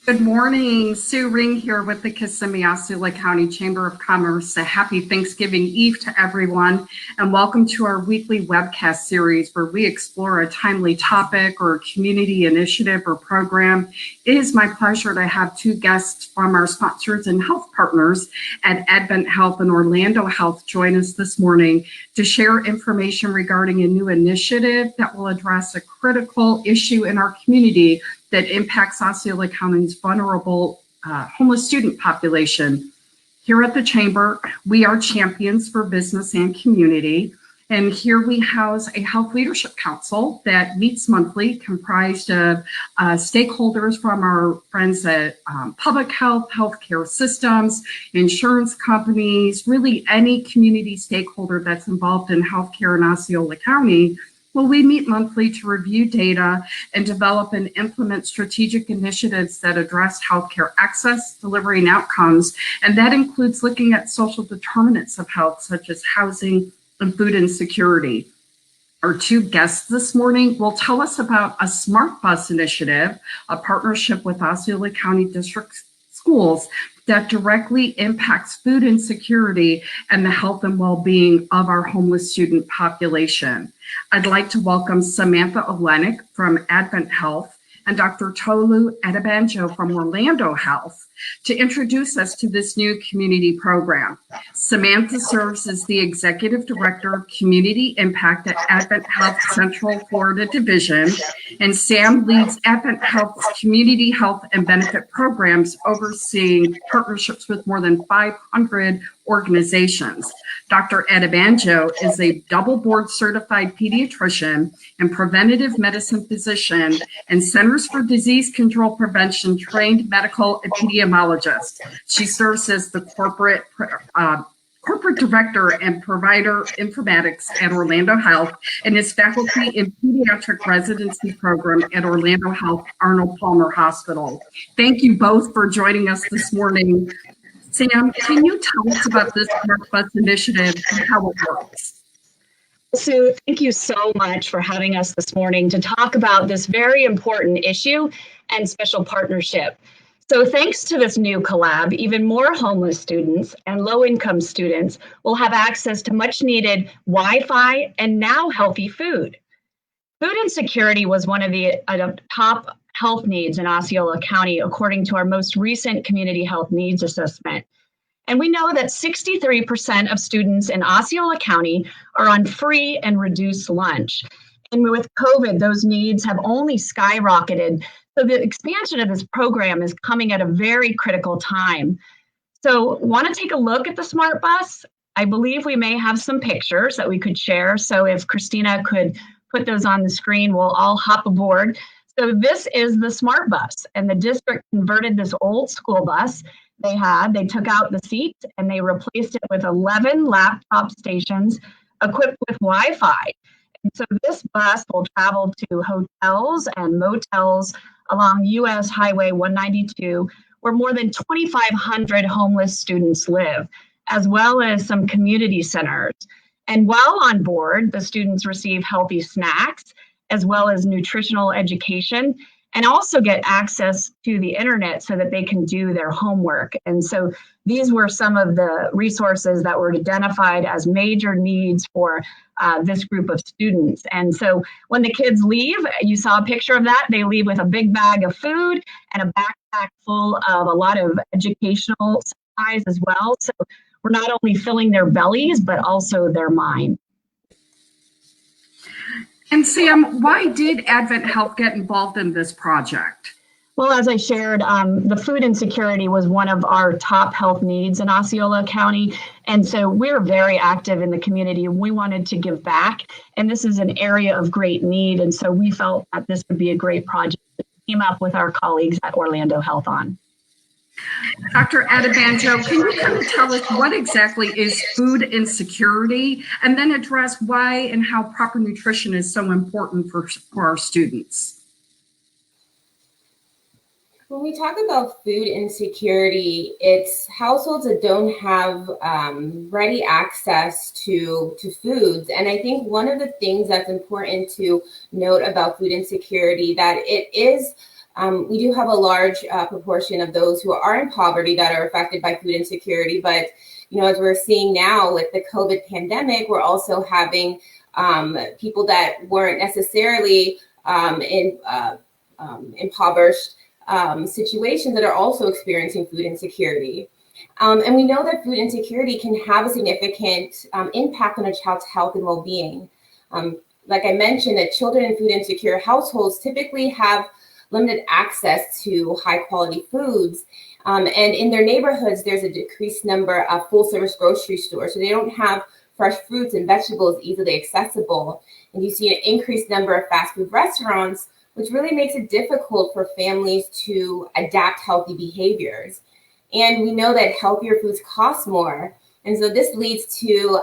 Good morning. Sue Ring here with the Kissimmee, Osceola County Chamber of Commerce. A happy Thanksgiving Eve to everyone, and welcome to our weekly webcast series where we explore a timely topic or community initiative or program. It is my pleasure to have two guests from our sponsors and health partners at AdventHealth and Orlando Health join us this morning to share information regarding a new initiative that will address a critical issue in our community that impacts Osceola County's vulnerable homeless student population. Here at the Chamber, we are champions for business and community. And here we house a health leadership council that meets monthly, comprised of stakeholders from our friends at public health, healthcare systems, insurance companies, really any community stakeholder that's involved in healthcare in Osceola County. Well, we meet monthly to review data and develop and implement strategic initiatives that address healthcare access, delivery, and outcomes. And that includes looking at social determinants of health, such as housing and food insecurity. Our two guests this morning will tell us about a Smart Bus initiative, a partnership with Osceola County District schools that directly impacts food insecurity and the health and well-being of our homeless student population. I'd like to welcome Samantha O'Lenick from AdventHealth and Dr. Tolu Adebanjo from Orlando Health to introduce us to this new community program. Samantha serves as the Executive Director of Community Impact at AdventHealth Central Florida Division, and Sam leads AdventHealth's community health and benefit programs, overseeing partnerships with more than 500 organizations. Dr. Adebanjo is a double board certified pediatrician and preventative medicine physician and Centers for Disease Control Prevention trained medical epidemiologist. She serves as the corporate director and provider informatics at Orlando Health and is faculty in pediatric residency program at Orlando Health Arnold Palmer Hospital. Thank you both for joining us this morning. Sam, can you tell us about this Smart Bus initiative and how it works? Sue, thank you so much for having us this morning to talk about this very important issue and special partnership. So thanks to this new collab, even more homeless students and low-income students will have access to much-needed Wi-Fi and now healthy food. Food insecurity was one of the top health needs in Osceola County, according to our most recent community health needs assessment. And we know that 63% of students in Osceola County are on free and reduced lunch. And with COVID, those needs have only skyrocketed. So the expansion of this program is coming at a very critical time. So want to take a look at the Smart Bus? I believe we may have some pictures that we could share. So if Christina could put those on the screen, we'll all hop aboard. So this is the Smart Bus, and the district converted this old school bus they took out the seats and they replaced it with 11 laptop stations equipped with Wi-Fi. And so this bus will travel to hotels and motels along US Highway 192, where more than 2,500 homeless students live, as well as some community centers. And while on board, the students receive healthy snacks, as well as nutritional education, and also get access to the internet so that they can do their homework. And so these were some of the resources that were identified as major needs for this group of students. And so when the kids leave, you saw a picture of that, they leave with a big bag of food and a backpack full of a lot of educational supplies as well. So we're not only filling their bellies, but also their mind. And Sam, why did AdventHealth get involved in this project? Well, as I shared, the food insecurity was one of our top health needs in Osceola County. And so we're very active in the community and we wanted to give back. And this is an area of great need. And so we felt that this would be a great project to team up with our colleagues at Orlando Health on. Dr. Adebanjo, can you kind of tell us what exactly is food insecurity, and then address why and how proper nutrition is so important for our students? When we talk about food insecurity, it's households that don't have ready access to foods. And I think one of the things that's important to note about food insecurity, that it is We do have a large proportion of those who are in poverty that are affected by food insecurity. But, as we're seeing now with the COVID pandemic, we're also having people that weren't necessarily in impoverished situations that are also experiencing food insecurity. And we know that food insecurity can have a significant impact on a child's health and well-being. Like I mentioned, that children in food insecure households typically have limited access to high quality foods. And in their neighborhoods, there's a decreased number of full service grocery stores. So they don't have fresh fruits and vegetables easily accessible. And you see an increased number of fast food restaurants, which really makes it difficult for families to adapt healthy behaviors. And we know that healthier foods cost more. And so this leads to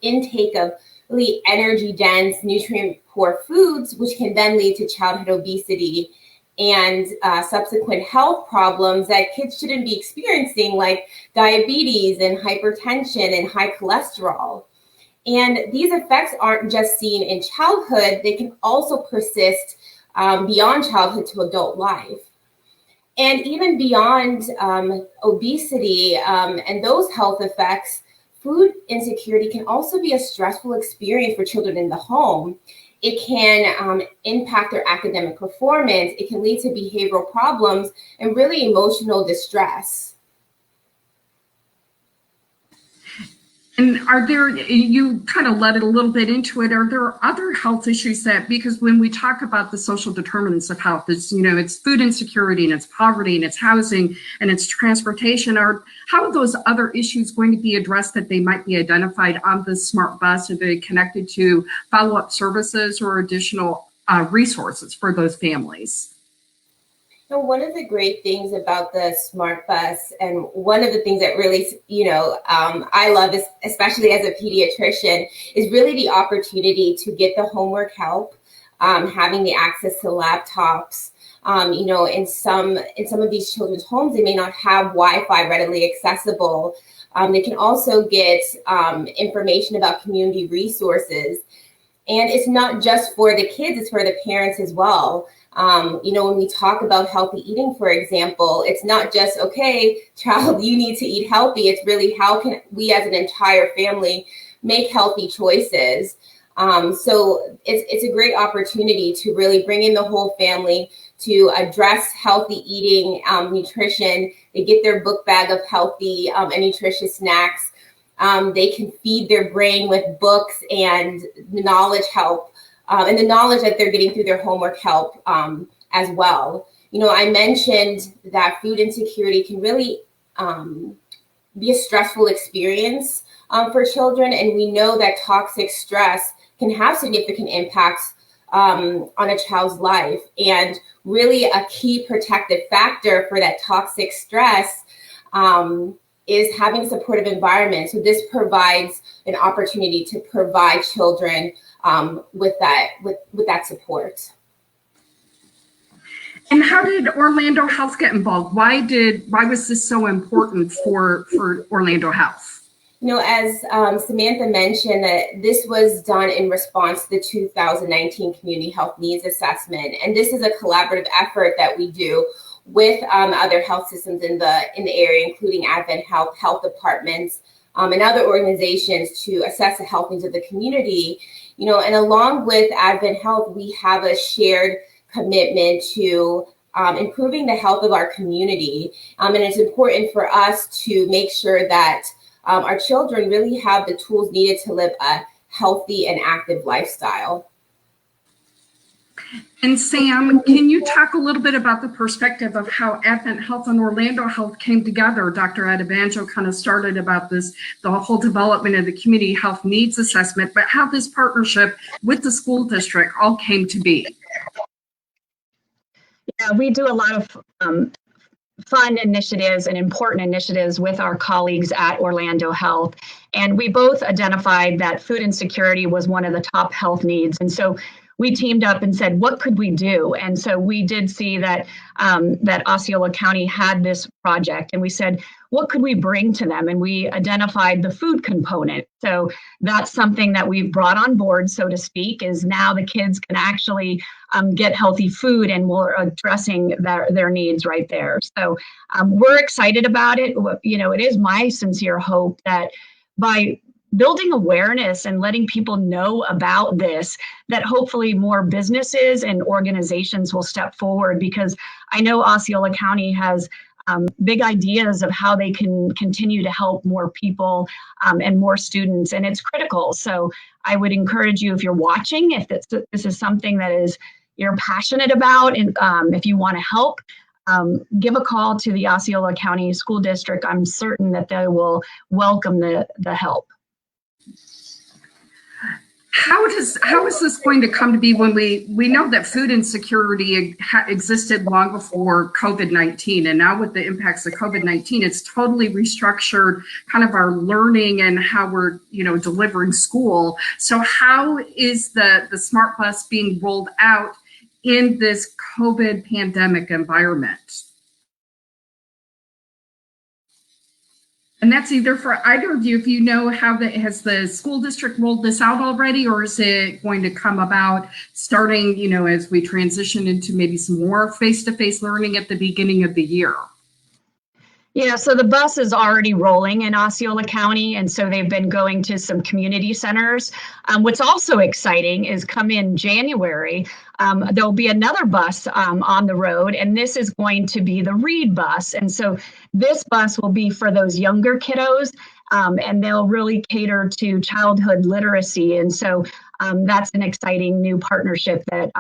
intake of really energy dense, nutrient poor foods, which can then lead to childhood obesity and subsequent health problems that kids shouldn't be experiencing, like diabetes and hypertension and high cholesterol. And these effects aren't just seen in childhood, they can also persist beyond childhood to adult life. And even beyond obesity and those health effects, food insecurity can also be a stressful experience for children in the home. It can impact their academic performance. It can lead to behavioral problems and really emotional distress. And you kind of led it a little bit into it, are there other health issues that, because when we talk about the social determinants of health, it's food insecurity and it's poverty and it's housing and it's transportation, how are those other issues going to be addressed that they might be identified on the smart bus and be connected to follow-up services or additional resources for those families? One of the great things about the Smart Bus, and one of the things that really, I love, especially as a pediatrician, is really the opportunity to get the homework help, having the access to laptops. In some of these children's homes, they may not have Wi-Fi readily accessible. They can also get information about community resources. And it's not just for the kids, it's for the parents as well. When we talk about healthy eating, for example, it's not just, okay, child, you need to eat healthy. It's really how can we as an entire family make healthy choices. So it's a great opportunity to really bring in the whole family to address healthy eating, nutrition. They get their book bag of healthy and nutritious snacks. They can feed their brain with books and knowledge help. And the knowledge that they're getting through their homework help as well. I mentioned that food insecurity can really be a stressful experience for children. And we know that toxic stress can have significant impacts on a child's life. And really a key protective factor for that toxic stress is having a supportive environment. So this provides an opportunity to provide children with that support. And how did Orlando Health get involved? Why was this so important for Orlando Health? As Samantha mentioned, that this was done in response to the 2019 Community Health Needs Assessment, and this is a collaborative effort that we do with other health systems in the area, including AdventHealth, health departments, and other organizations to assess the health needs of the community. And along with AdventHealth, we have a shared commitment to improving the health of our community. And it's important for us to make sure that our children really have the tools needed to live a healthy and active lifestyle. And Sam, can you talk a little bit about the perspective of how AdventHealth and Orlando Health came together? Dr. Adebanjo kind of started about the whole development of the community health needs assessment, but how this partnership with the school district all came to be. Yeah, we do a lot of fun initiatives and important initiatives with our colleagues at Orlando Health. And we both identified that food insecurity was one of the top health needs. And so we teamed up and said, what could we do? And so we did see that that Osceola County had this project, and we said, what could we bring to them? And we identified the food component. So that's something that we've brought on board, so to speak, is now the kids can actually get healthy food, and we're addressing their needs right there. So we're excited about it. You know, it is my sincere hope that by building awareness and letting people know about this, that hopefully more businesses and organizations will step forward, because I know Osceola County has big ideas of how they can continue to help more people and more students, and it's critical. So I would encourage you, if you're watching, if this is something that you're passionate about, and if you want to help, give a call to the Osceola County School District. I'm certain that they will welcome the help. How is this going to come to be when we know that food insecurity existed long before COVID-19, and now with the impacts of COVID-19, it's totally restructured kind of our learning and how we're, you know, delivering school. So how is the Smart Bus being rolled out in this COVID pandemic environment? And that's either for either of you, if you know how has the school district rolled this out already, or is it going to come about starting, you know, as we transition into maybe some more face-to-face learning at the beginning of the year? Yeah, so the bus is already rolling in Osceola County, and so they've been going to some community centers. What's also exciting is come in January, there'll be another bus on the road, and this is going to be the Read bus. And so this bus will be for those younger kiddos, and they'll really cater to childhood literacy. And so that's an exciting new partnership that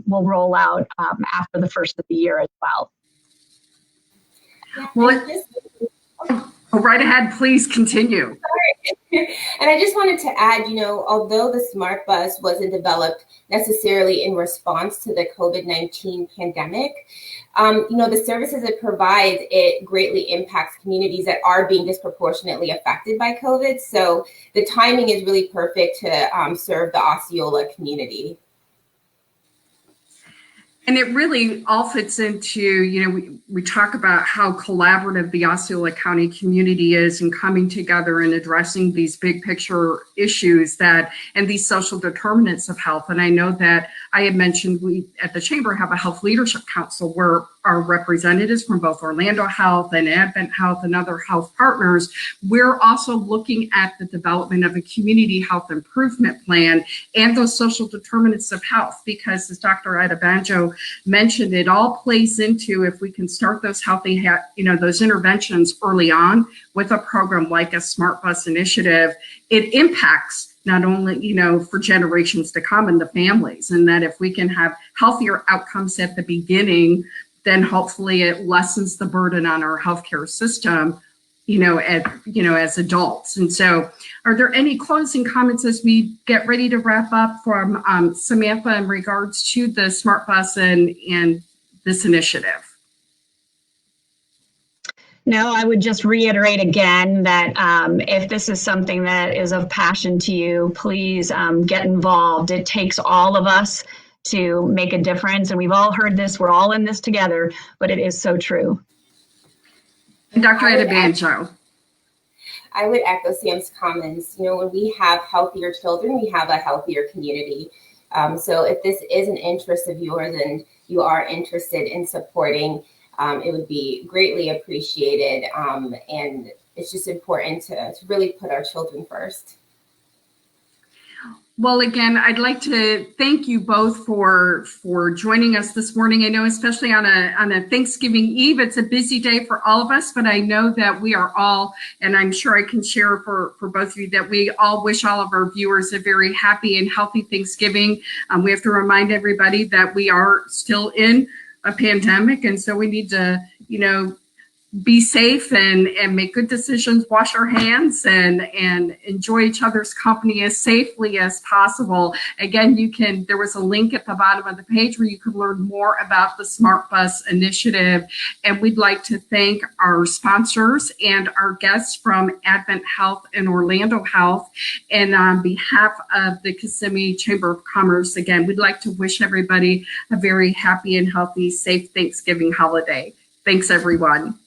will roll out after the first of the year as well. Well, go right ahead, please continue. Sorry. And I just wanted to add, you know, although the Smart Bus wasn't developed necessarily in response to the COVID-19 pandemic, you know, the services it provides, it greatly impacts communities that are being disproportionately affected by COVID. So the timing is really perfect to serve the Osceola community. And it really all fits into, you know, we talk about how collaborative the Osceola County community is in coming together and addressing these big picture issues and these social determinants of health. And I know that I had mentioned we at the Chamber have a Health Leadership Council where our representatives from both Orlando Health and AdventHealth and other health partners, we're also looking at the development of a community health improvement plan and those social determinants of health, because as Dr. Adebanjo mentioned, it all plays into if we can start those healthy, you know, those interventions early on with a program like a Smart Bus initiative, it impacts not only, you know, for generations to come and the families, and that if we can have healthier outcomes at the beginning, then hopefully it lessens the burden on our healthcare system, as adults. And so are there any closing comments as we get ready to wrap up from Samantha in regards to the Smart Bus and this initiative? No, I would just reiterate again that if this is something that is of passion to you, please get involved. It takes all of us to make a difference. And we've all heard this, we're all in this together, but it is so true. And Dr. Adebanjo. I would echo Sam's comments. You know, when we have healthier children, we have a healthier community. So if this is an interest of yours and you are interested in supporting, it would be greatly appreciated. And it's just important to really put our children first. Well, again, I'd like to thank you both for joining us this morning. I know, especially on a Thanksgiving Eve, it's a busy day for all of us, but I know that we are all, and I'm sure I can share for both of you, that we all wish all of our viewers a very happy and healthy Thanksgiving. We have to remind everybody that we are still in a pandemic, and so we need to, be safe and make good decisions, wash our hands and enjoy each other's company as safely as possible. Again, there was a link at the bottom of the page where you can learn more about the Smart Bus initiative. And we'd like to thank our sponsors and our guests from AdventHealth and Orlando Health. And on behalf of the Kissimmee Chamber of Commerce, again, we'd like to wish everybody a very happy and healthy, safe Thanksgiving holiday. Thanks, everyone.